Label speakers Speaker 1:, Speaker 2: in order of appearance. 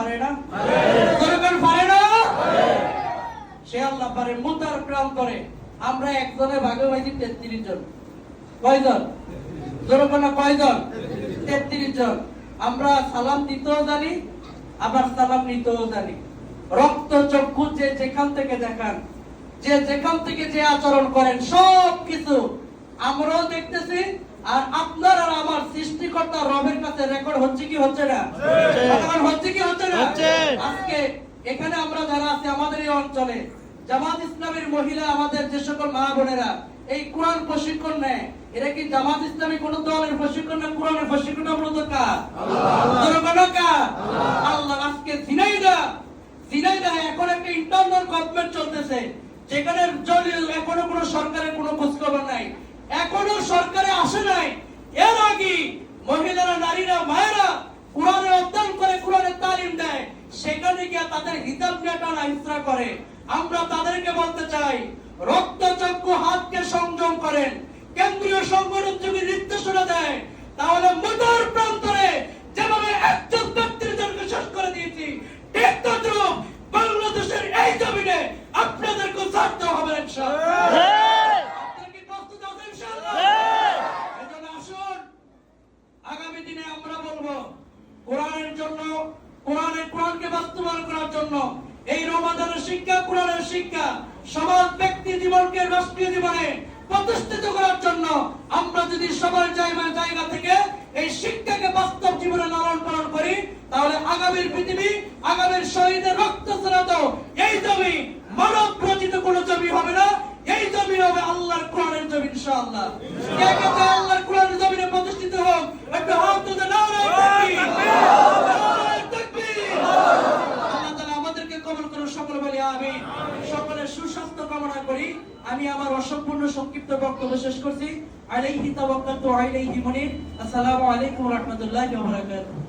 Speaker 1: পারে না? পারে না? সে আল্লাহ পারে। মুতার প্রান্তরে আমরা একজনের ভাগে হয়েছি 33 জন। কয়জন? জোরকানা কয়জন? 33 জন। আমরা সালাম দিতেও জানি, আবার সালাম নিতেও জানি। রক্ত চক্ষু যে যেখান থেকে দেখান, যে যেখান থেকে যে আচরণ করেন, সব কিছু আমরাও দেখতেছি। আর আপনার আর আমার সৃষ্টিকর্তা রবের কাছে রেকর্ড হচ্ছে কি হচ্ছে না? হচ্ছে কি হচ্ছে না? আজকে এখানে আমরা যারা আছি আমাদের এই অঞ্চলে জামাত ইসলামের মহিলা, আমাদের যে সকল মা বোনেরা এই কোরআন প্রশিক্ষণ নেয়, এরা কি জামাত ইসলামী কোন দলের প্রশিক্ষণ না কোরআনের প্রশিক্ষণ? মূলত কার? আল্লাহ। আজকে ঝিনাইদহ এখন একটা ইন্টারনাল গভর্নমেন্ট চলতেছে, যেখানে এখনো কোনো সরকারের কোনো খোঁজ খবর নাই, এখনো সরকারে আসে নাই। এর আগে মহিলারা, নারীরা, মায়েরা কোরআনের অধ্যয়ন করে, কোরআনের তালিম দেয়, সেখানে গিয়ে তাদের হিজাব নেটানা ইসরা করে। আমরা তাদেরকে বলতে চাই, রক্তচক্ষু হাতকে সংযম করেন। কেন্দ্রীয় সংগঠন যদি নির্দেশনা দেয়, তাহলে মুতার প্রান্তরে যেভাবে একজন ব্যক্তির জন্য শেষ করে দিয়েছি, ঠিক তদ্রুপ বাংলাদেশের এই জমিনে আপনাদেরকে ছাড়তে হবে ইনশাআল্লাহ। আপনারা কি প্রস্তুত আছেন ইনশাআল্লাহ? এজন্য আসুন, আগামী দিনে আমরা বলবো কোরআনের জন্য, কোরআনকে বাস্তবায়ন করার জন্য এই রমাদানের শিক্ষা, কোরআনের শিক্ষা সমাজ, ব্যক্তি জীবনকে রাষ্ট্রীয় জীবনে প্রতিষ্ঠিত করার জন্য আমরা যদি সবার জায়গা থেকে এই শিক্ষাকে বাস্তব জীবনে লালন পালন করি, তাহলে আগামীর পৃথিবী, আগামীর শহীদের রক্ত ছাড়াতো এই জমি মানব রচিত কোন জমি হবে না। এই জমি হবে আল্লাহর কোরআনের জমি ইনশাআল্লাহ। কে কে চায় আল্লাহর কোরআনের জমিনে প্রতিষ্ঠিত হোক? একটু হাত তুলে নারায়ে তাকবীর, নারায়ে তাকবীর। আল্লাহ তাআলা আমাদেরকে কবুল করুন, সকলে বলি আমিন। সকলের সুস্বাস্থ্য কামনা করি। আমি আমার অসম্পূর্ণ সংক্ষিপ্ত বক্তব্য শেষ করছি। আলাইহি তাওয়াক্কালতু আলাইহি মুনিব। আসসালামু আলাইকুম ওয়া রাহমাতুল্লাহি ওয়া বারাকাতুহু।